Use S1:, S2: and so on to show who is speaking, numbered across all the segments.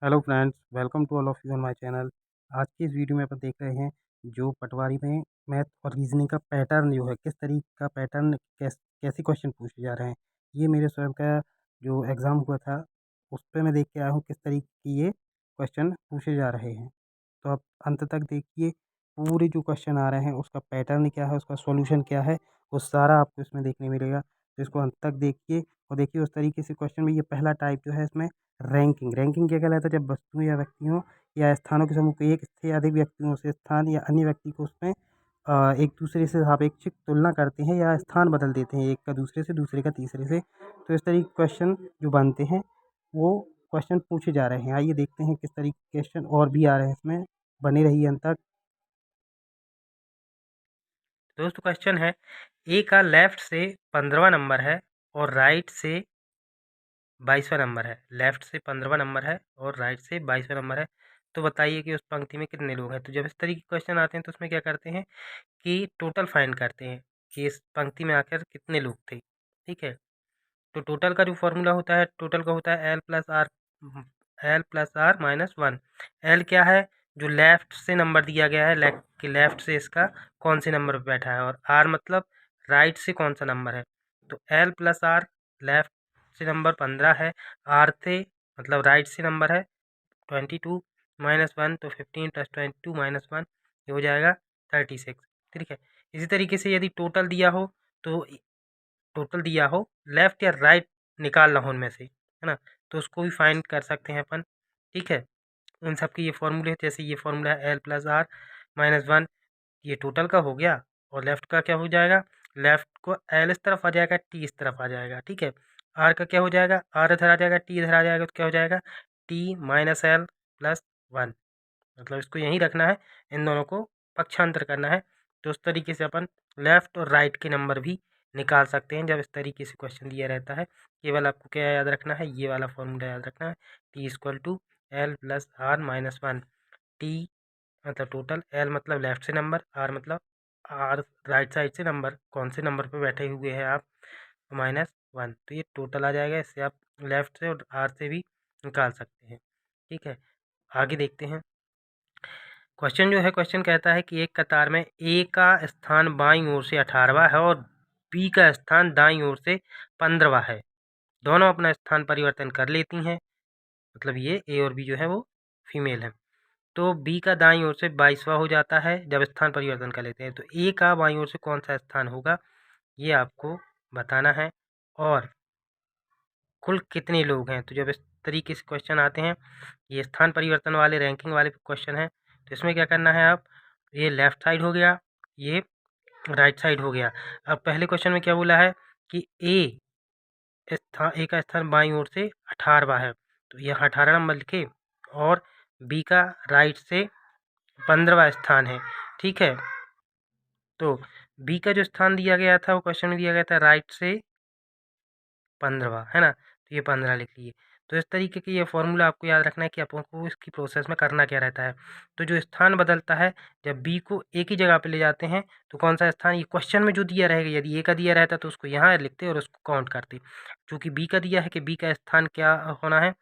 S1: Hello friends, welcome to all of you on my channel. आज की इस video में अपन देख रहे हैं जो पटवारी में मैथ और रीजनिंग का पैटर्न जो है, किस तरीके का पैटर्न, कैसे क्वेश्चन पूछे जा रहे हैं। ये मेरे स्वयं का जो एग्ज़ाम हुआ था उस पे मैं देख के आया हूँ किस तरीके की ये क्वेश्चन पूछे जा रहे हैं। तो आप अंत तक देखिए, पूरे जो क्वेश्चन आ रहे हैं उसका पैटर्न क्या है, उसका सॉल्यूशन क्या है, वो सारा आपको इसमें देखने मिलेगा। तो इसको अंत तक देखिए और देखिए उस तरीके से क्वेश्चन में ये पहला टाइप जो है इसमें रैंकिंग। रैंकिंग क्या कहलाता है? जब वस्तुओं या व्यक्तियों या स्थानों के समूह को एक से अधिक व्यक्तियों से स्थान या अन्य व्यक्ति को उसमें एक दूसरे से सापेक्षिक तुलना करते हैं या स्थान बदल देते हैं, एक का दूसरे से, दूसरे का तीसरे से। तो इस तरीके के क्वेश्चन जो बनते हैं वो क्वेश्चन पूछे जा रहे हैं। आइए देखते हैं किस तरीके के क्वेश्चन और भी आ रहे हैं इसमें। बने रहिए अंत तक।
S2: दोस्तों क्वेश्चन है, ए का लेफ्ट से 15वां नंबर है और राइट से 22वां नंबर है। लेफ्ट से 15वां नंबर है और राइट से 22वां नंबर है। तो बताइए कि उस पंक्ति में कितने लोग हैं। तो जब इस तरीके के क्वेश्चन आते हैं तो उसमें क्या करते हैं कि टोटल फाइंड करते हैं कि इस पंक्ति में आकर कितने लोग थे। ठीक है, तो टोटल का जो फॉर्मूला होता है, टोटल का होता है L+R -1। एल क्या है? जो लेफ्ट से नंबर दिया गया है, लेफ्ट से इसका कौन से नंबर पे बैठा है, और आर मतलब राइट से कौन सा नंबर है। तो L+R, लेफ्ट से नंबर 15 है, आर से मतलब राइट से नंबर है 22 -1, तो 15 + 22 -1 ये हो जाएगा 36। ठीक है, इसी तरीके से यदि टोटल दिया हो तो लेफ्ट या राइट निकालना हो उनमें से, है ना, तो उसको भी फाइंड कर सकते हैं अपन। ठीक है, उन सब के ये फॉर्मूले हैं। जैसे ये फॉर्मूला है L+R -1, ये टोटल का हो गया। और लेफ्ट का क्या हो जाएगा? लेफ्ट को एल इस तरफ आ जाएगा, टी इस तरफ आ जाएगा। ठीक है, आर का क्या हो जाएगा? आर इधर आ जाएगा, टी इधर आ जाएगा, तो क्या हो जाएगा? T-L+1। मतलब इसको यहीं रखना है, इन दोनों को पक्षांतर करना है। तो उस तरीके से अपन लेफ्ट और राइट के नंबर भी निकाल सकते हैं जब इस तरीके से क्वेश्चन दिया रहता है। केवल आपको क्या याद रखना है? ये वाला फॉर्मूला याद रखना है, T=L+R-1। टी मतलब टोटल, एल मतलब लेफ्ट से नंबर, आर मतलब आर राइट साइड से नंबर, कौन से नंबर पे बैठे हुए हैं आप, -1। तो ये टोटल आ जाएगा। इससे आप लेफ्ट से और आर से भी निकाल सकते हैं। ठीक है, आगे देखते हैं। क्वेश्चन जो है, क्वेश्चन कहता है कि एक कतार में ए का स्थान बाईं ओर से 18वां है और बी का स्थान दाईं ओर से 15वां है। दोनों अपना स्थान परिवर्तन कर लेती हैं, मतलब ये ए और बी जो है वो फीमेल है। तो बी का दाईं ओर से 22वां हो जाता है जब स्थान परिवर्तन कर लेते हैं। तो ए का बाईं ओर से कौन सा स्थान होगा, ये आपको बताना है। और कुल कितने लोग हैं। तो जब इस तरीके से क्वेश्चन आते हैं, ये स्थान परिवर्तन वाले रैंकिंग वाले क्वेश्चन हैं, तो इसमें क्या करना है आप, ये लेफ्ट साइड हो गया, ये राइट साइड हो गया। अब पहले क्वेश्चन में क्या बोला है कि ए का स्थान बाईं ओर से 18वां है, तो यहाँ 18 नंबर लिखे, और बी का राइट से 15वां स्थान है। ठीक है, तो बी का जो स्थान दिया गया था वो क्वेश्चन में दिया गया था राइट से 15वां, है ना, तो ये 15 लिख लिए। तो इस तरीके के ये फॉर्मूला आपको याद रखना है कि आपको इसकी प्रोसेस में करना क्या रहता है। तो जो स्थान बदलता है, जब बी को एक ही जगह पे ले जाते हैं, तो कौन सा स्थान, ये क्वेश्चन में जो दिया रहेगा, यदि ए का दिया रहता तो उसको यहाँ लिखते और उसको काउंट करते। चूँकि बी का दिया है कि बी का स्थान क्या होना है,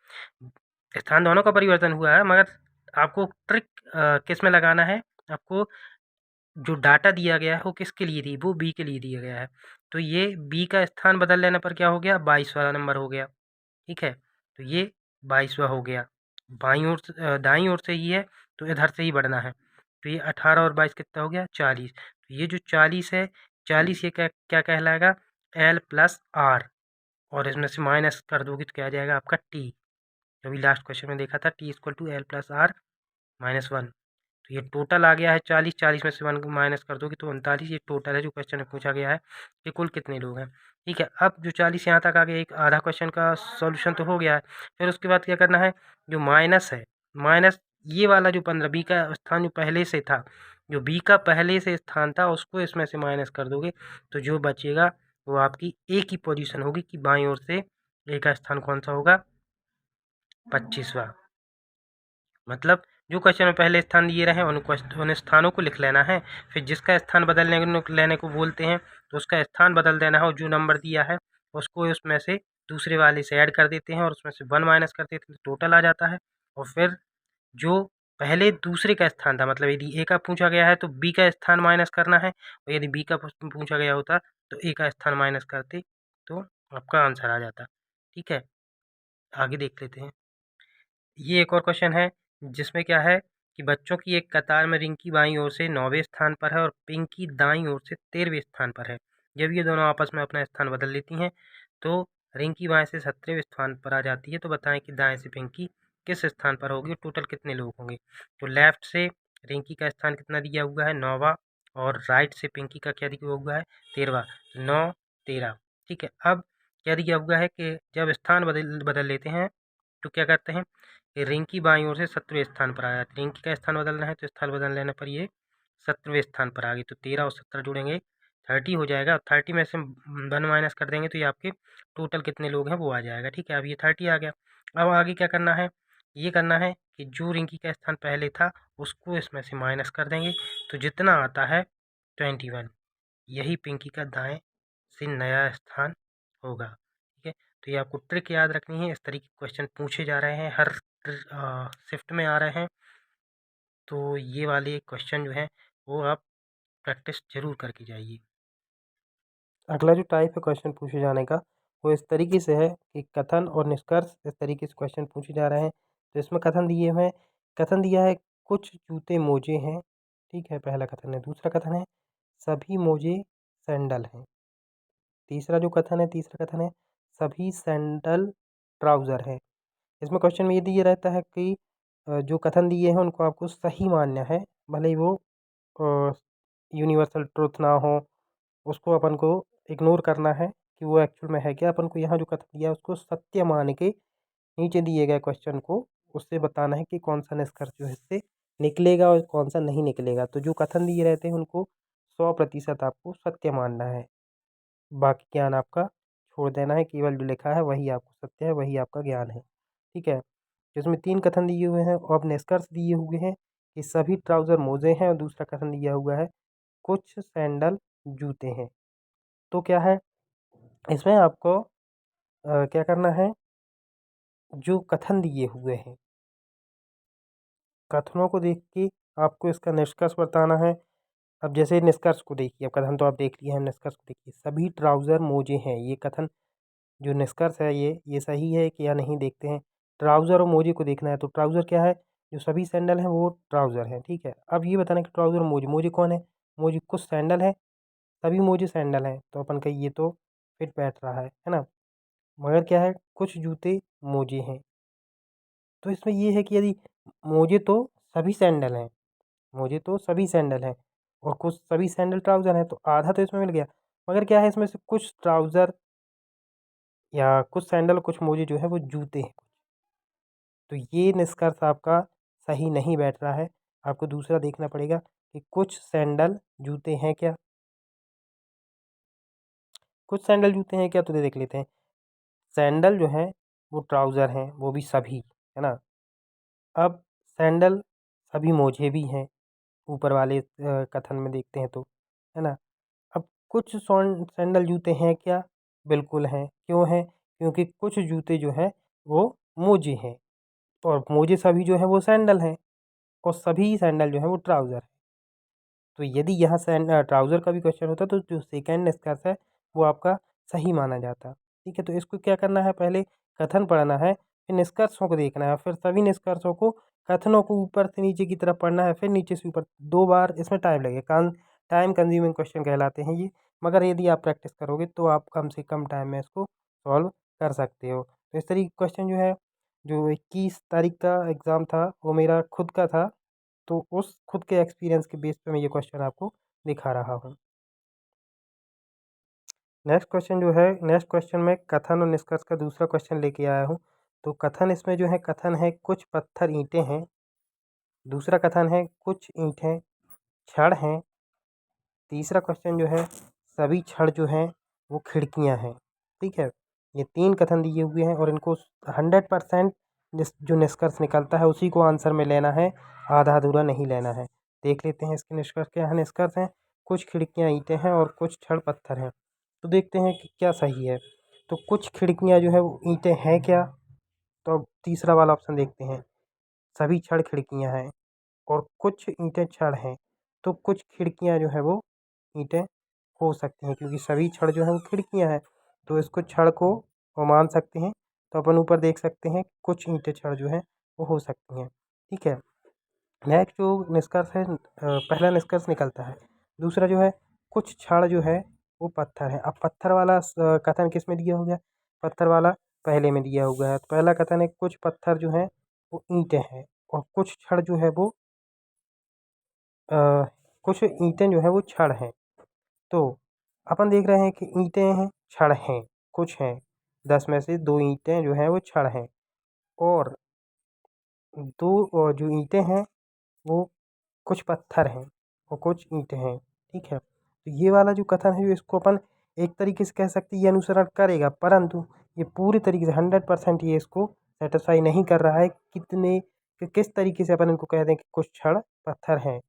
S2: स्थान दोनों का परिवर्तन हुआ है, मगर आपको ट्रिक किस में लगाना है, आपको जो डाटा दिया गया है वो किसके लिए थी, वो बी के लिए दिया गया है। तो ये बी का स्थान बदल लेने पर क्या हो गया, 22वां नंबर हो गया। ठीक है, तो ये 22वां हो गया। बाईं ओर से दाईं ओर से ही है, तो इधर से ही बढ़ना है। तो ये 18 और 22 कितना हो गया, 40। तो ये जो 40 है, 40 ये क्या क्या कहलाएगा, L+R, और इसमें से माइनस कर दोगे तो क्या आ जाएगा आपका T। अभी लास्ट क्वेश्चन में देखा था, T=L+R-1। तो ये टोटल आ गया है 40, 40 में से 1 माइनस कर दोगे तो 39। ये टोटल है जो क्वेश्चन में पूछा गया है कि कुल कितने लोग हैं। ठीक है, अब जो 40 यहाँ तक आ गया, एक आधा क्वेश्चन का सॉल्यूशन तो हो गया है। फिर उसके बाद क्या करना है, जो माइनस है, माइनस ये वाला जो 15 बी का स्थान जो पहले से था, जो बी का पहले से स्थान था उसको इसमें से माइनस कर दोगे, तो जो बचेगा वो आपकी ए की पोजीशन होगी कि बाईं ओर से ए का स्थान कौन सा होगा, 25वां। मतलब जो क्वेश्चन में पहले स्थान दिए रहे उन स्थानों को लिख लेना है। फिर जिसका स्थान लेने को बोलते हैं तो उसका स्थान बदल देना है, और जो नंबर दिया है उसको उसमें से दूसरे वाले से ऐड कर देते हैं और उसमें से 1 माइनस कर देते हैं, तो टोटल आ जाता है। और फिर जो पहले दूसरे का स्थान था, मतलब यदि ए का पूछा गया है तो बी का स्थान माइनस करना है, और यदि बी का पूछा गया होता तो ए का स्थान माइनस करते तो आपका आंसर आ जाता। ठीक है, आगे देख लेते हैं। ये एक और क्वेश्चन है जिसमें क्या है कि बच्चों की एक कतार में रिंकी बाईं ओर से 9वें स्थान पर है और पिंकी दाईं ओर से 13वें स्थान पर है। जब ये दोनों आपस में अपना स्थान बदल लेती हैं तो रिंकी बाएं से 17वें स्थान पर आ जाती है। तो बताएं कि दाएं से पिंकी किस स्थान पर होगी और टोटल कितने लोग होंगे। तो लेफ्ट से रिंकी का स्थान कितना दिया हुआ है, 9वां, और राइट से पिंकी का क्या दिया हुआ है, 13वां। 9 13। ठीक है, अब क्या दिया हुआ है कि जब स्थान बदल बदल लेते हैं तो क्या करते हैं कि रिंकी बाईं ओर से 17वें स्थान पर आ जाती है। रिंकी का स्थान बदलना है तो स्थान बदल लेने पर ये 17वें स्थान पर आ गई। तो 13 और 17 जुड़ेंगे 30 हो जाएगा। 30 में से 1 माइनस कर देंगे तो ये आपके टोटल कितने लोग हैं वो आ जाएगा। ठीक है, अब ये 30 आ गया। अब आगे क्या करना है, ये करना है कि जो रिंकी का स्थान पहले था उसको इसमें से माइनस कर देंगे तो जितना आता है 21, यही पिंकी का दाएं से नया स्थान होगा। ठीक है, तो ये आपको ट्रिक याद रखनी है। इस तरीके के क्वेश्चन पूछे जा रहे हैं, हर शिफ्ट में आ रहे हैं। तो ये वाले क्वेश्चन जो हैं वो आप प्रैक्टिस जरूर करके जाइए।
S1: अगला जो टाइप है क्वेश्चन पूछे जाने का वो इस तरीके से है कि कथन और निष्कर्ष इस तरीके से क्वेश्चन पूछे जा रहे हैं। तो इसमें कथन दिए हुए हैं, कथन दिया है कुछ जूते मोजे हैं। ठीक है, पहला कथन है। दूसरा कथन है सभी मोजे सैंडल हैं। तीसरा कथन है सभी सैंडल ट्राउज़र है। इसमें क्वेश्चन में ये दिया रहता है कि जो कथन दिए हैं उनको आपको सही मानना है, भले ही वो यूनिवर्सल ट्रुथ ना हो, उसको अपन को इग्नोर करना है कि वो एक्चुअल में है क्या। अपन को यहाँ जो कथन दिया है उसको सत्य मान के नीचे दिए गए क्वेश्चन को उससे बताना है कि कौन सा निष्कर्ष जो है इससे निकलेगा और कौन सा नहीं निकलेगा। तो जो कथन दिए रहते हैं उनको 100% आपको सत्य मानना है, बाकी ज्ञान आपका छोड़ देना है। केवल जो लिखा है वही आपको सत्य है, वही आपका ज्ञान है। ठीक है, जिसमें 3 कथन दिए हुए हैं और अब निष्कर्ष दिए हुए हैं कि सभी ट्राउज़र मोज़े हैं, और दूसरा कथन दिया हुआ है कुछ सैंडल जूते हैं। तो क्या है, इसमें आपको क्या करना है, जो कथन दिए हुए हैं कथनों को देख के आपको इसका निष्कर्ष बताना है। अब जैसे निष्कर्ष को देखिए, अब कथन तो आप देख लिए हैं, निष्कर्ष को देखिए सभी ट्राउज़र मोजे हैं। ये कथन जो निष्कर्ष है ये सही है कि या नहीं देखते हैं। ट्राउज़र और मोजे को देखना है। तो ट्राउज़र क्या है, जो सभी सैंडल हैं वो ट्राउज़र हैं। ठीक है, अब ये बताना है कि ट्राउज़र और मोजे, मोजे कौन है, मोजे कुछ सैंडल है, सभी मोजे सैंडल हैं। तो अपन का ये तो फिट बैठ रहा है ना। मगर क्या है, कुछ जूते मोजे हैं। तो इसमें ये है कि यदि मोजे तो सभी सैंडल हैं, मोजे तो सभी सैंडल हैं और कुछ सभी सैंडल ट्राउज़र हैं, तो आधा तो इसमें मिल गया। मगर क्या है, इसमें से कुछ ट्राउज़र या कुछ सैंडल कुछ मोजे जो है वो जूते हैं। तो ये निष्कर्ष आपका सही नहीं बैठ रहा है। आपको दूसरा देखना पड़ेगा कि कुछ सैंडल जूते हैं क्या, कुछ सैंडल जूते हैं क्या। तो देख लेते हैं। सैंडल जो है वो ट्राउज़र हैं, वो भी सभी, है ना। अब सैंडल सभी मोजे भी हैं, ऊपर वाले कथन में देखते हैं तो, है ना। अब कुछ सैंडल जूते हैं क्या, बिल्कुल हैं। क्यों हैं, क्योंकि कुछ जूते जो हैं वो मोजे हैं, और मोजे सभी जो हैं वो सैंडल हैं, और सभी सैंडल जो हैं वो ट्राउज़र हैं। तो यदि यहाँ ट्राउज़र का भी क्वेश्चन होता तो जो सेकंड निष्कर्ष है वो आपका सही माना जाता। ठीक है, तो इसको क्या करना है, पहले कथन पढ़ना है, फिर निष्कर्षों को देखना है, फिर सभी निष्कर्षों को, कथनों को ऊपर से नीचे की तरफ पढ़ना है, फिर नीचे से ऊपर। 2 बार इसमें टाइम लगेगा, टाइम कंज्यूमिंग क्वेश्चन कहलाते हैं ये। मगर यदि आप प्रैक्टिस करोगे तो आप कम से कम टाइम में इसको सॉल्व कर सकते हो। तो इस तरीके क्वेश्चन जो है, जो 21 तारीख का एग्ज़ाम था वो मेरा खुद का था। तो उस खुद के एक्सपीरियंस के बेस पे मैं ये क्वेश्चन आपको दिखा रहा हूँ। नेक्स्ट क्वेश्चन में कथन और निष्कर्ष का दूसरा क्वेश्चन लेके आया हूँ। तो कथन इसमें जो है, कथन है कुछ पत्थर ईंटें हैं। दूसरा कथन है कुछ ईंटें छड़ हैं। तीसरा क्वेश्चन जो है सभी छड़ जो हैं वो खिड़कियाँ हैं। ठीक है, ये 3 कथन दिए हुए हैं और इनको 100% जो निष्कर्ष निकलता है उसी को आंसर में लेना है, आधा अधूरा नहीं लेना है। देख लेते हैं इसके निष्कर्ष क्या है। निष्कर्ष हैं कुछ खिड़कियाँ ईंटें हैं और कुछ छड़ पत्थर हैं। तो देखते हैं कि क्या सही है। तो कुछ खिड़कियाँ जो है वो ईंटें हैं क्या, तो अब तीसरा वाला ऑप्शन देखते हैं। सभी छड़ खिड़कियाँ हैं और कुछ ईंटें छड़ हैं, तो कुछ खिड़कियाँ जो है वो ईंटें हो सकती हैं, क्योंकि सभी छड़ जो है वो खिड़कियाँ हैं, तो इसको छड़ को वो मान सकते हैं। तो अपन ऊपर देख सकते हैं कुछ ईंटें छड़ जो हैं वो हो सकती हैं। ठीक है, नेक्स्ट जो निष्कर्ष है, पहला निष्कर्ष निकलता है। दूसरा जो है, कुछ छड़ जो है वो पत्थर है। अब पत्थर वाला कथन किस में दिया हुआ है? पत्थर वाला पहले में दिया हुआ है। तो पहला कथन है कुछ पत्थर जो है वो ईंटें हैं और कुछ छड़ जो है वो अ, कुछ ईंटें जो है वो छड़ हैं। तो अपन देख रहे हैं कि ईंटें हैं, छड़ हैं, कुछ हैं, 10 में से 2 ईंटें जो हैं वो छड़ हैं और 2 जो ईंटें हैं वो कुछ पत्थर हैं और कुछ ईंटें हैं। ठीक है, तो ये वाला जो कथन है इसको अपन एक तरीके से कह सकते हैं ये अनुसरण करेगा, परंतु ये पूरी तरीके से 100% ये इसको सेटिस्फाई नहीं कर रहा है। कि किस तरीके से अपन इनको कह दें कि कुछ छड़ पत्थर हैं,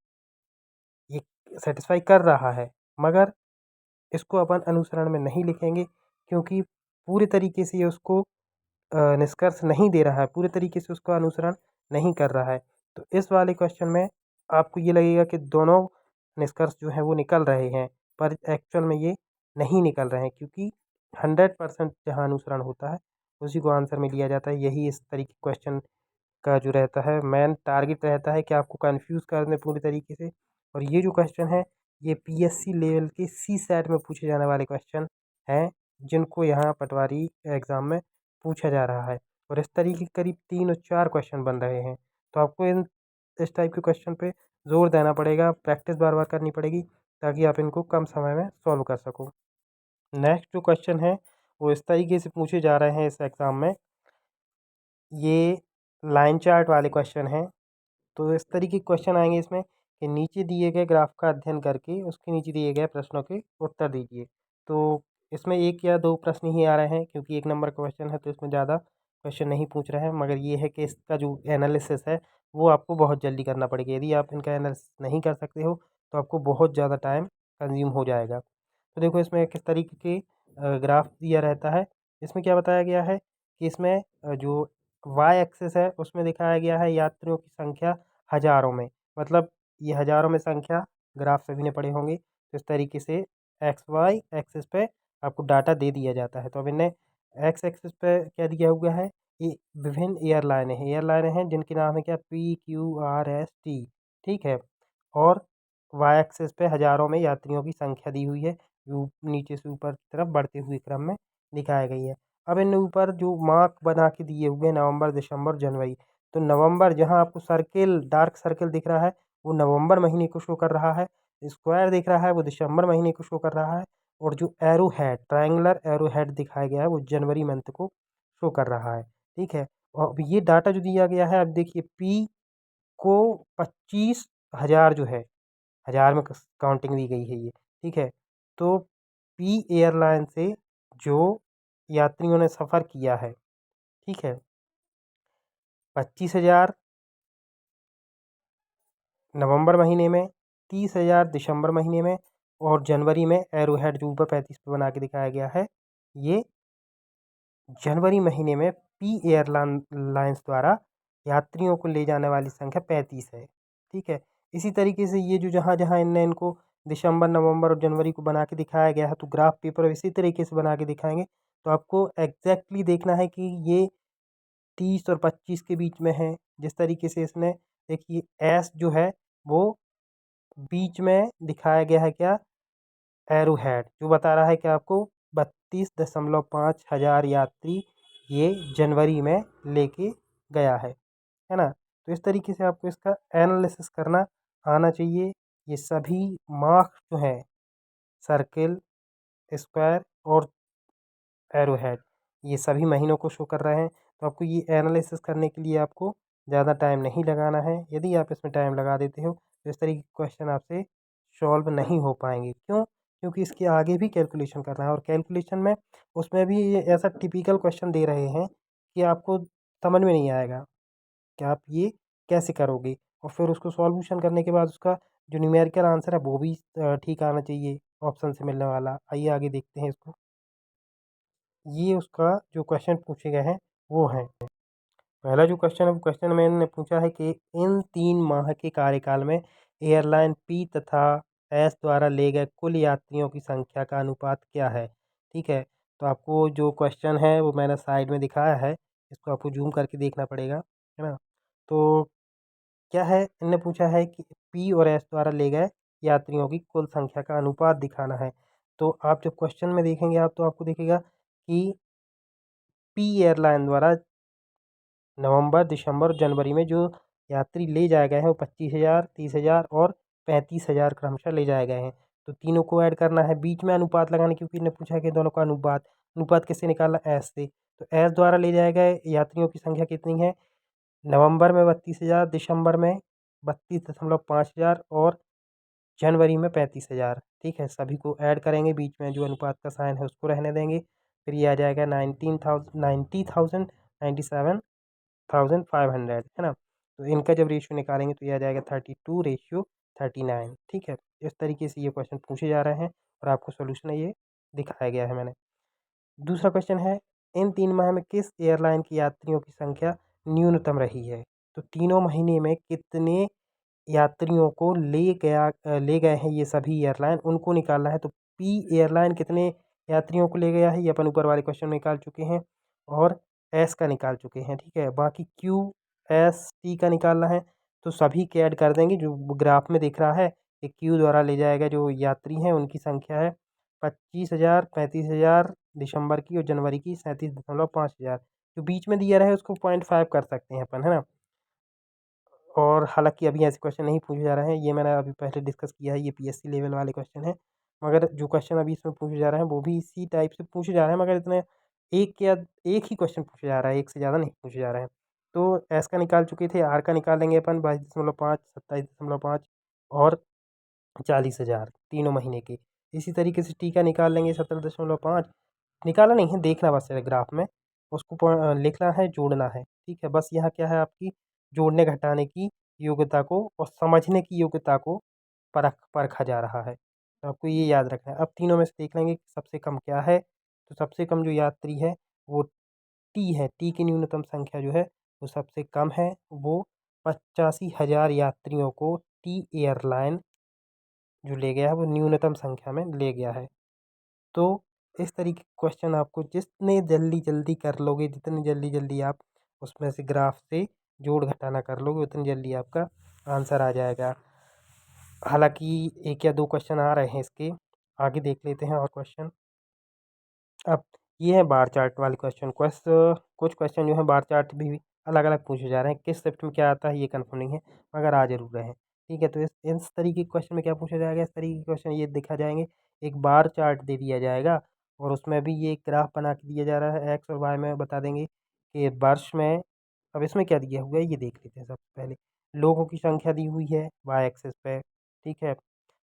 S1: ये सेटिस्फाई कर रहा है, मगर इसको अपन अनुसरण में नहीं लिखेंगे, क्योंकि पूरे तरीके से ये उसको निष्कर्ष नहीं दे रहा है, पूरे तरीके से उसका अनुसरण नहीं कर रहा है। तो इस वाले क्वेश्चन में आपको ये लगेगा कि दोनों निष्कर्ष जो हैं वो निकल रहे हैं, पर एक्चुअल में ये नहीं निकल रहे हैं, क्योंकि 100% जहाँ अनुसरण होता है उसी को आंसर में लिया जाता है। यही इस तरीके क्वेश्चन का जो रहता है मेन टारगेट रहता है कि आपको कंफ्यूज कर दें पूरी तरीके से। और ये जो क्वेश्चन है ये पीएससी लेवल के सी सेट में पूछे जाने वाले क्वेश्चन हैं, जिनको यहाँ पटवारी एग्ज़ाम में पूछा जा रहा है। और इस तरीके के करीब 3 और 4 क्वेश्चन बन रहे हैं, तो आपको इस टाइप के क्वेश्चन पे ज़ोर देना पड़ेगा, प्रैक्टिस बार बार करनी पड़ेगी, ताकि आप इनको कम समय में सॉल्व कर सको। नेक्स्ट जो क्वेश्चन है वो इस तरीके से पूछे जा रहे हैं इस एग्ज़ाम में, ये लाइन चार्ट वाले क्वेश्चन हैं। तो इस तरीके के क्वेश्चन आएंगे इसमें कि नीचे दिए गए ग्राफ का अध्ययन करके उसके नीचे दिए गए प्रश्नों के उत्तर दीजिए। तो इसमें 1 या 2 प्रश्न ही आ रहे हैं, क्योंकि 1 नंबर का क्वेश्चन है तो इसमें ज़्यादा क्वेश्चन नहीं पूछ रहे हैं, मगर ये है कि इसका जो एनालिसिस है वो आपको बहुत जल्दी करना पड़ेगा। यदि आप इनका एनालिसिस नहीं कर सकते हो तो आपको बहुत ज़्यादा टाइम कंज्यूम हो जाएगा। तो देखो इसमें किस तरीके के ग्राफ दिया रहता है। इसमें क्या बताया गया है कि इसमें जो वाई एक्सिस है उसमें दिखाया गया है यात्रियों की संख्या हज़ारों में, मतलब ये हज़ारों में संख्या ग्राफ सभी ने पढ़े होंगे। तो इस तरीके से एक्स वाई एक्सिस पे आपको डाटा दे दिया जाता है। तो अब इन्हें एक्स एक्सिस पे क्या दिया हुआ है, ये विभिन्न एयरलाइनें हैं जिनके नाम है क्या, P Q R S T. ठीक है, और वाई एक्सिस पे हज़ारों में यात्रियों की संख्या दी हुई है, जो नीचे से ऊपर की तरफ बढ़ते हुए क्रम में दिखाई गई है। अब इन ऊपर जो मार्क बना के दिए हुए हैं नवंबर, दिसंबर, जनवरी, तो नवंबर जहां आपको सर्किल डार्क सर्किल दिख रहा है वो नवंबर महीने को शो कर रहा है, स्क्वायर दिख रहा है वो दिसंबर महीने को शो कर रहा है, और जो arrow head triangular arrow head दिखाया गया है वो जनवरी मंथ को शो कर रहा है। ठीक है, और अब ये डाटा जो दिया गया है, अब देखिए पी को 25,000 जो है, हज़ार में काउंटिंग दी गई है ये। ठीक है, तो पी एयरलाइन से जो यात्रियों ने सफ़र किया है, ठीक है, 25,000 नवंबर महीने में, 30,000 दिसंबर महीने में, और जनवरी में एरो हेड जो ऊपर 35 पे बना के दिखाया गया है, ये जनवरी महीने में पी लाइन्स द्वारा यात्रियों को ले जाने वाली संख्या 35 है। ठीक है, इसी तरीके से ये जो जहाँ-जहाँ इनने इनको दिसंबर, नवंबर और जनवरी को बना के दिखाया गया है, तो ग्राफ पेपर इसी तरीके से बना के दिखाएँगे। तो आपको एग्ज़ैक्टली देखना है कि ये 30 और 25 के बीच में है। जिस तरीके से इसने देखिए एस जो है वो बीच में दिखाया गया है क्या, एरो हेड जो बता रहा है कि आपको 32.5 हज़ार यात्री ये जनवरी में लेके गया है ना? तो इस तरीके से आपको इसका एनालिसिस करना आना चाहिए। ये सभी मार्क्स जो हैं सर्किल, स्क्वायर और एरो हेड, ये सभी महीनों को शो कर रहे हैं। तो आपको ये एनालिसिस करने के लिए आपको ज़्यादा टाइम नहीं लगाना है। यदि आप इसमें टाइम लगा देते हो तो इस तरीके के क्वेश्चन आपसे सॉल्व नहीं हो पाएंगे। क्यों? क्योंकि इसके आगे भी कैलकुलेशन करना है, और कैलकुलेशन में उसमें भी ये ऐसा टिपिकल क्वेश्चन दे रहे हैं कि आपको समझ में नहीं आएगा कि आप ये कैसे करोगे, और फिर उसको सॉल्यूशन करने के बाद उसका जो न्यूमेरिकल आंसर है वो भी ठीक आना चाहिए ऑप्शन से मिलने वाला। आइए आगे देखते हैं इसको। ये उसका जो क्वेश्चन पूछे गए हैं वो हैं,
S2: पहला जो क्वेश्चन है वो क्वेश्चन मैंने पूछा है कि इन 3 माह के कार्यकाल में एयरलाइन पी तथा एस द्वारा ले गए कुल यात्रियों की संख्या का अनुपात क्या है? ठीक है, तो आपको जो क्वेश्चन है वो मैंने साइड में दिखाया है, इसको आपको ज़ूम करके देखना पड़ेगा, है ना? तो क्या है, इनने पूछा है कि पी और एस द्वारा ले गए यात्रियों की कुल संख्या का अनुपात दिखाना है। तो आप जब क्वेश्चन में देखेंगे आप तो आपको दिखेगा कि पी एयरलाइन द्वारा नवंबर, दिसंबर और जनवरी में जो यात्री ले जाए गए हैं वो 25,000, 30,000 और 35,000 क्रमशः ले जाए गए हैं। तो तीनों को ऐड करना है, बीच में अनुपात लगाना, क्योंकि इन्होंने पूछा है कि दोनों का अनुपात, अनुपात किससे निकालना? एस से। तो एस द्वारा ले जाए गए यात्रियों की संख्या कितनी है? नवंबर में 32,000, दिसंबर में 32.5 हज़ार और जनवरी में 35,000। ठीक है, सभी को ऐड करेंगे, बीच में जो अनुपात का साइन है उसको रहने देंगे। फिर ये आ जाएगा 90,000, 97,500, है ना? तो इनका जब रेशियो निकालेंगे तो ये आ जाएगा 32:39। ठीक है, इस तरीके से ये क्वेश्चन पूछे जा रहे हैं और आपको सॉल्यूशन है ये दिखाया गया है मैंने। दूसरा क्वेश्चन है, इन 3 माह में किस एयरलाइन की यात्रियों की संख्या न्यूनतम रही है? तो तीनों महीने में कितने यात्रियों को ले गए हैं ये सभी एयरलाइन, उनको निकालना है। तो पी एयरलाइन कितने यात्रियों को ले गया है, ये अपन ऊपर वाले क्वेश्चन में निकाल चुके हैं और एस का निकाल चुके हैं। ठीक है, बाकी क्यू, एस, टी का निकालना है तो सभी के ऐड कर देंगे। जो ग्राफ में दिख रहा है कि क्यू द्वारा ले जाएगा जो यात्री हैं उनकी संख्या है 25,000, 35,000 दिसंबर की और जनवरी की 37.5 हज़ार। जो बीच में दिया रहे उसको 0.5 कर सकते हैं अपन, है ना? और हालाँकि अभी ऐसे क्वेश्चन नहीं पूछे जा रहे हैं, ये मैंने अभी पहले डिस्कस किया है, ये पीएससी लेवल वाले क्वेश्चन हैं। मगर जो क्वेश्चन अभी इसमें पूछे जा रहे हैं, वो भी इसी टाइप से पूछे जा रहे हैं, मगर इतने एक ही क्वेश्चन पूछा जा रहा है, एक से ज़्यादा नहीं पूछे जा रहे हैं। तो एस का निकाल चुके थे, आर का निकालेंगे अपन 22.5, 27.5 और 40,000 तीनों महीने के। इसी तरीके से टी का निकाल लेंगे 17.5, निकाला नहीं है, देखना बस है ग्राफ में, उसको लिखना है, जोड़ना है। ठीक है, बस यहाँ क्या है आपकी जोड़ने घटाने की योग्यता को और समझने की योग्यता को परखा जा रहा है। तो आपको ये याद रखना है। अब तीनों में से देख लेंगे कि सबसे कम क्या है, तो सबसे कम जो यात्री है वो टी है। टी की न्यूनतम संख्या जो है वो सबसे कम है, वो 85,000 यात्रियों को टी एयरलाइन जो ले गया है वो न्यूनतम संख्या में ले गया है। तो इस तरीके के क्वेश्चन आपको जितने जल्दी-जल्दी कर लोगे, जितनी जल्दी-जल्दी आप उसमें से ग्राफ से जोड़ घटाना कर लोगे, उतनी जल्दी आपका आंसर आ जाएगा। हालाँकि 1 या 2 क्वेश्चन आ रहे हैं इसके, आगे देख लेते हैं और क्वेश्चन। अब ये है बार चार्ट वाले क्वेश्चन। कुछ क्वेश्चन जो है बार चार्ट भी अलग-अलग पूछे जा रहे हैं। किस शिफ्ट में क्या आता है ये कन्फर्म नहीं है, मगर आ ज़रूर रहे हैं। ठीक है, तो इस तरीके के क्वेश्चन में क्या पूछा जाएगा, इस तरीके के क्वेश्चन ये देखा जाएँगे। एक बार चार्ट दे दिया जाएगा और उसमें भी ये ग्राफ बना के दिया जा रहा है, एक्स और वाई में बता देंगे कि वर्ष में, अब इसमें क्या दिया हुआ है ये देख लेते हैं सबसे पहले। लोगों की संख्या दी हुई है वाई एक्सिस पे, ठीक है?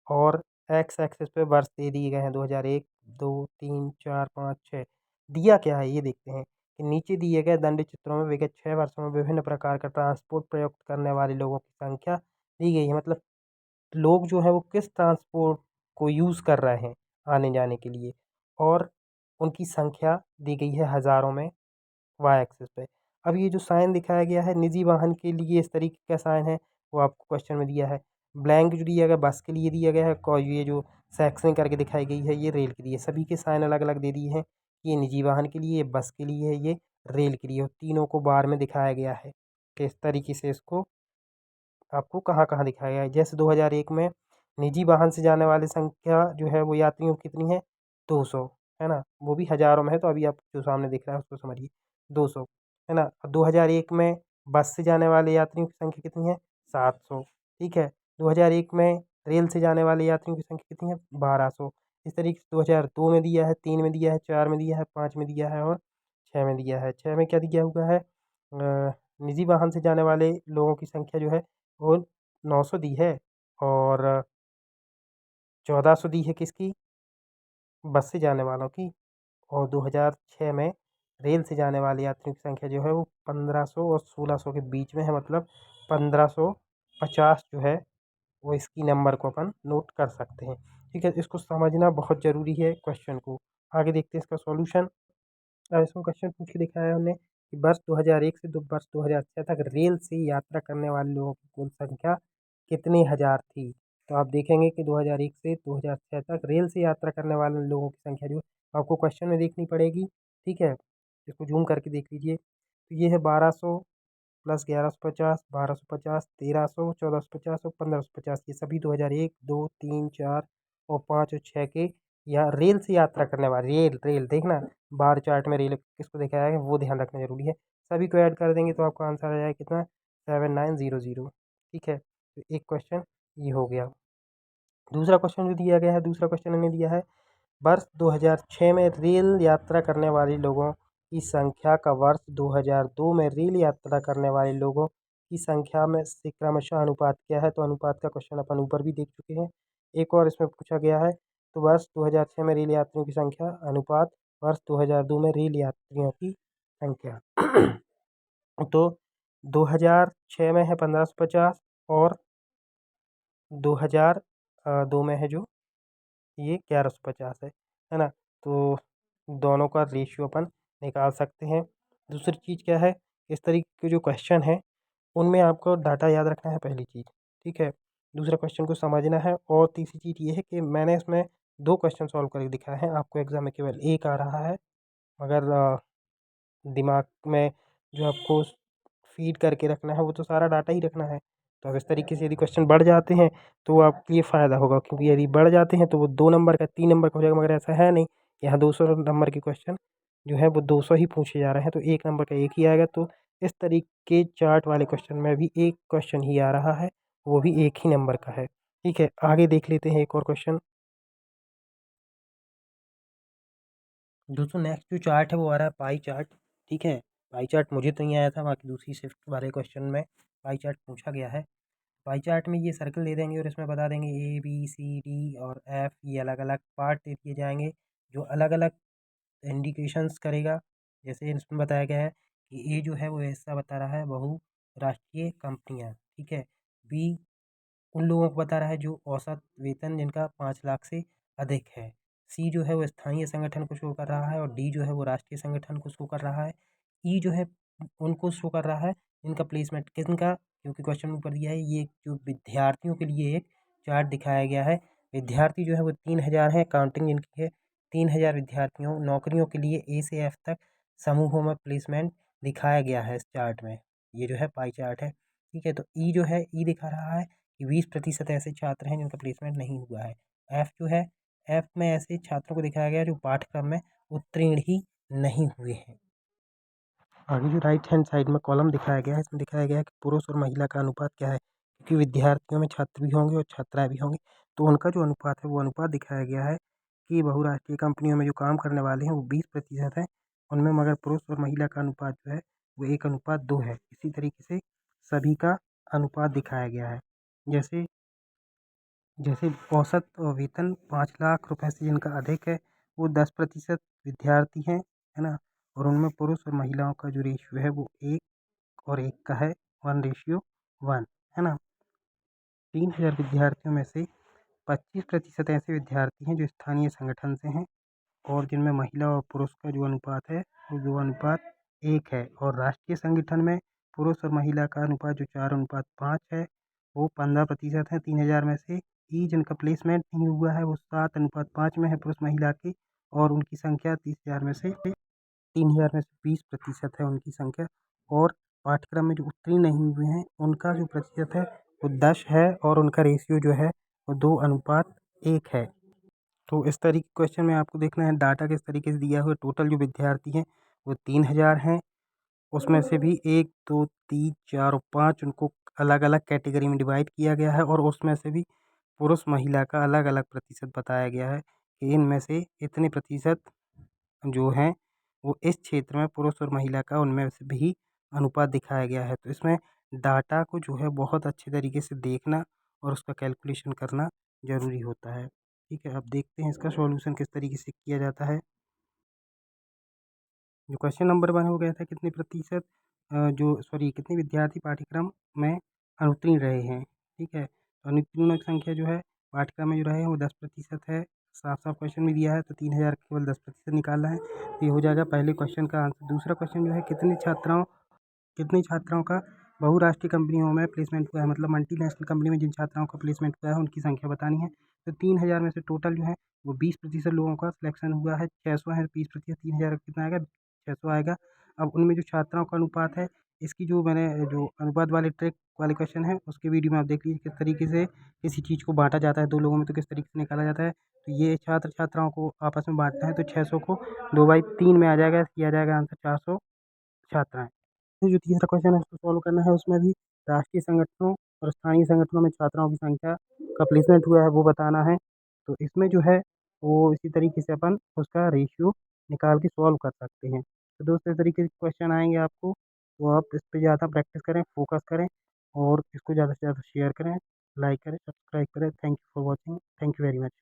S2: और एक्स एक्सिस पे वर्ष दे दिए गए हैं 2001, 2, 3, 4, 5, 6। दिया क्या है ये देखते हैं कि नीचे दिए गए दंड चित्रों में विगत 6 वर्षों में विभिन्न प्रकार का ट्रांसपोर्ट प्रयुक्त करने वाले लोगों की संख्या दी गई है। मतलब लोग जो हैं वो किस ट्रांसपोर्ट को यूज़ कर रहे हैं आने-जाने के लिए, और उनकी संख्या दी गई है हज़ारों में वाई एक्सिस पे। अब ये जो साइन दिखाया गया है निजी वाहन के लिए इस तरीके का साइन है, वो आपको क्वेश्चन में दिया है। ब्लैंक जो दिया गया बस के लिए दिया गया है, और ये जो सेक्शनिंग करके दिखाई गई है ये रेल के लिए। सभी के साइन अलग-अलग दे दिए हैं। ये निजी वाहन के लिए, ये बस के लिए है, ये रेल के लिए, और तीनों को बार में दिखाया गया है कि इस तरीके से इसको आपको कहाँ-कहाँ दिखाया गया है। जैसे 2001 में निजी वाहन से जाने वाली संख्या जो है वो यात्रियों की कितनी है? 200, है ना? वो भी हज़ारों में है, तो अभी आप जो सामने दिख रहा है उसको समझिए, 200, है ना? 2001 में बस से जाने वाले यात्रियों की संख्या कितनी है? 700, ठीक है? 2001 में रेल से जाने वाले यात्रियों की संख्या कितनी है? 1200। इस तरीके से 2002 में दिया है, 3 में दिया है, 4 में दिया है, 5 में दिया है और 6 में दिया है। 6 में क्या दिया हुआ है? निजी वाहन से जाने वाले लोगों की संख्या जो है वो 900 दी है, और 1400 दी है किसकी? बस से जाने वालों की। और 2006 में रेल से जाने वाले यात्रियों की संख्या जो है वो 1500 और 1600 के बीच में है, मतलब 1550 जो है वो इसकी नंबर को अपन नोट कर सकते हैं। ठीक है, इसको समझना बहुत ज़रूरी है क्वेश्चन को। आगे देखते हैं इसका सॉल्यूशन। इसमें क्वेश्चन पूछ के दिखाया है हमने
S1: कि वर्ष 2001 से वर्ष 2006 तक रेल से यात्रा करने वाले लोगों की कुल संख्या कितने हज़ार थी। तो आप देखेंगे कि 2001 से 2006 तक रेल से यात्रा करने वाले लोगों की संख्या जो आपको क्वेश्चन में देखनी पड़ेगी, ठीक है। इसको जूम करके देख लीजिए। तो ये है 1200 प्लस 1150, 1250, 1300, 1450 और 1550। ये सभी 2001, 2, 3, 4 और 5 और 6 के या रेल से यात्रा करने वाले रेल रेल देखना बार चार्ट में रेल किसको दिखाया है वो ध्यान रखना जरूरी है। सभी को ऐड कर देंगे तो आपका आंसर आ जाएगा कितना 7900। ठीक है, तो एक क्वेश्चन ये हो गया। दूसरा क्वेश्चन जो दिया गया है, दूसरा क्वेश्चन हमें दिया है वर्ष 2006 में रेल यात्रा करने वाले लोगों की संख्या का वर्ष 2002 में रेल यात्रा करने वाले लोगों की संख्या में से क्रमशः अनुपात क्या है। तो अनुपात का क्वेश्चन अपन ऊपर भी देख चुके हैं। एक और इसमें पूछा गया है, तो वर्ष 2006 में रेल यात्रियों की संख्या अनुपात वर्ष 2002 में रेल यात्रियों की संख्या। तो 2006 में है 1550 और 2002 में है जो ये 1150 है ना। तो दोनों का रेशियो अपन निकाल सकते हैं। दूसरी चीज़ क्या है, इस तरीके के जो क्वेश्चन है उनमें आपको डाटा याद रखना है पहली चीज़, ठीक है। दूसरा क्वेश्चन को समझना है और तीसरी चीज़ ये है कि मैंने इसमें 2 क्वेश्चन सॉल्व करके दिखाए हैं, आपको एग्ज़ाम में केवल 1 आ रहा है। मगर दिमाग में जो आपको फ़ीड करके रखना है वो तो सारा डाटा ही रखना है। तो अब इस तरीके से यदि क्वेश्चन बढ़ जाते हैं तो आपके लिए फ़ायदा होगा, क्योंकि यदि बढ़ जाते हैं तो वो 2 नंबर का 3 नंबर का हो जाएगा, मगर ऐसा है नहीं। यहाँ 200 नंबर के क्वेश्चन जो है वो 200 ही पूछे जा रहे हैं, तो 1 नंबर का 1 ही आएगा। तो इस तरीके चार्ट वाले क्वेश्चन में भी 1 क्वेश्चन ही आ रहा है, वो भी 1 ही नंबर का है। ठीक है, आगे देख लेते हैं एक और क्वेश्चन। दोस्तों नेक्स्ट जो चार्ट है वो आ रहा है पाई चार्ट, ठीक है। पाई चार्ट मुझे तो नहीं आया था, बाकी दूसरी शिफ्ट वाले क्वेश्चन में पाई चार्ट पूछा गया है। पाई चार्ट में ये सर्कल दे देंगे और इसमें बता देंगे A B C D और F, ये अलग अलग पार्ट दे दिए जाएंगे जो अलग अलग इंडिकेशंस करेगा। जैसे इसमें बताया गया है कि ए जो है वो ऐसा बता रहा है बहुराष्ट्रीय कंपनियां, ठीक है। बी उन लोगों को बता रहा है जो औसत वेतन जिनका 5 लाख से अधिक है। सी जो है वो स्थानीय संगठन को शो कर रहा है और डी जो है वो राष्ट्रीय संगठन को शो कर रहा है। ई जो है उनको शो कर रहा है इनका प्लेसमेंट किनका, क्योंकि क्वेश्चन ऊपर दिया है ये जो विद्यार्थियों के लिए एक चार्ट दिखाया गया है। विद्यार्थी जो है वो 3000 है, काउंटिंग इनकी है। 3000 विद्यार्थियों नौकरियों के लिए ए से एफ तक समूहों में प्लेसमेंट दिखाया गया है इस चार्ट में। ये जो है पाई चार्ट है, ठीक है। तो ई जो है ई दिखा रहा है कि 20% ऐसे छात्र हैं जिनका प्लेसमेंट नहीं हुआ है। एफ जो है एफ में ऐसे छात्रों को दिखाया गया है जो पाठ्यक्रम में उत्तीर्ण ही नहीं हुए हैं। आगे जो राइट हैंड साइड में कॉलम दिखाया गया है इसमें दिखाया गया है कि पुरुष और महिला का अनुपात क्या है, क्योंकि विद्यार्थियों में छात्र भी होंगे और छात्राएं भी होंगी। तो उनका जो अनुपात है वो अनुपात दिखाया गया है कि बहुराष्ट्रीय कंपनियों में जो काम करने वाले हैं वो 20% हैं उनमें, मगर पुरुष और महिला का अनुपात जो है वो 1:2 है। इसी तरीके से सभी का अनुपात दिखाया गया है। जैसे जैसे औसत वेतन 5 लाख रुपए से जिनका अधिक है वो 10% विद्यार्थी हैं, है ना। और उनमें पुरुष और महिलाओं का जो रेशियो है वो 1 और 1 का है, 1:1, है ना। 3000 विद्यार्थियों में से 25% ऐसे विद्यार्थी हैं जो स्थानीय संगठन से हैं और जिनमें महिला और पुरुष का जो अनुपात है वो 2:1 है। और राष्ट्रीय संगठन में पुरुष और महिला का अनुपात जो 4:5 है वो 15% है 3000 में से। ई जिनका प्लेसमेंट नहीं हुआ है वो 7:5 में है पुरुष महिला की, और उनकी संख्या 30,000 में से 3000 में से 20% है उनकी संख्या। और पाठ्यक्रम में जो उत्तीर्ण नहीं हुए हैं उनका जो प्रतिशत है वो 10 है और उनका रेशियो जो है वो 2:1 है। तो इस तरीके के क्वेश्चन में आपको देखना है डाटा किस तरीके से दिया हुआ है। टोटल जो विद्यार्थी हैं वो 3000 हैं, उसमें से भी 1, 2, 3, 4 और 5 उनको अलग अलग कैटेगरी में डिवाइड किया गया है और उसमें से भी पुरुष महिला का अलग अलग प्रतिशत बताया गया है कि इनमें से इतने प्रतिशत जो हैं वो इस क्षेत्र में पुरुष और महिला का उनमें से भी अनुपात दिखाया गया है। तो इसमें डाटा को जो है बहुत अच्छे तरीके से देखना और उसका कैलकुलेशन करना ज़रूरी होता है। ठीक है, अब देखते हैं इसका सॉल्यूशन किस तरीके से किया जाता है। जो क्वेश्चन नंबर 1 हो गया था कितने प्रतिशत कितने विद्यार्थी पाठ्यक्रम में अनुत्तीर्ण रहे हैं, ठीक है। तो अनुत्तीर्णों की संख्या जो है पाठ्यक्रम में जो रहे हैं वो 10% है। साफ-साफ क्वेश्चन में दिया है, तो 3000 केवल 10% निकालना है। ये हो जाएगा पहले क्वेश्चन का आंसर। दूसरा क्वेश्चन जो है, कितनी छात्राओं का बहुराष्ट्रीय कंपनियों में प्लेसमेंट हुआ है, मतलब मल्टीनेशनल कंपनी में जिन छात्राओं का प्लेसमेंट हुआ है उनकी संख्या बतानी है। तो 3000 में से टोटल जो है वो 20% लोगों का सिलेक्शन हुआ है। 600 है, 20% 3000 कितना आएगा, 600 आएगा। अब उनमें जो छात्राओं का अनुपात है, इसकी जो मैंने जो अनुपात वाले ट्रिक वाले क्वेश्चन है उसके वीडियो में आप देख लीजिए किस तरीके से किसी चीज़ को बांटा जाता है दो लोगों में, तो किस तरीके से निकाला जाता है। तो ये छात्र छात्राओं को आपस में बांटना है, तो 600 को 2/3 में आ जाएगा, इसकी आ जाएगा आंसर 400 छात्राएं। जो तीसरा क्वेश्चन है उसको सॉल्व करना है। उसमें भी राष्ट्रीय संगठनों और स्थानीय संगठनों में छात्राओं की संख्या का प्लेसमेंट हुआ है वो बताना है। तो इसमें जो है वो इसी तरीके से अपन उसका रेशियो निकाल के सॉल्व कर सकते हैं। तो दोस्तों इस तरीके के क्वेश्चन आएंगे आपको, तो आप इस पे ज़्यादा प्रैक्टिस करें, फोकस करें और इसको ज़्यादा से ज़्यादा शेयर करें, लाइक करें, सब्सक्राइब करें। Thank you for watching. Thank you very much.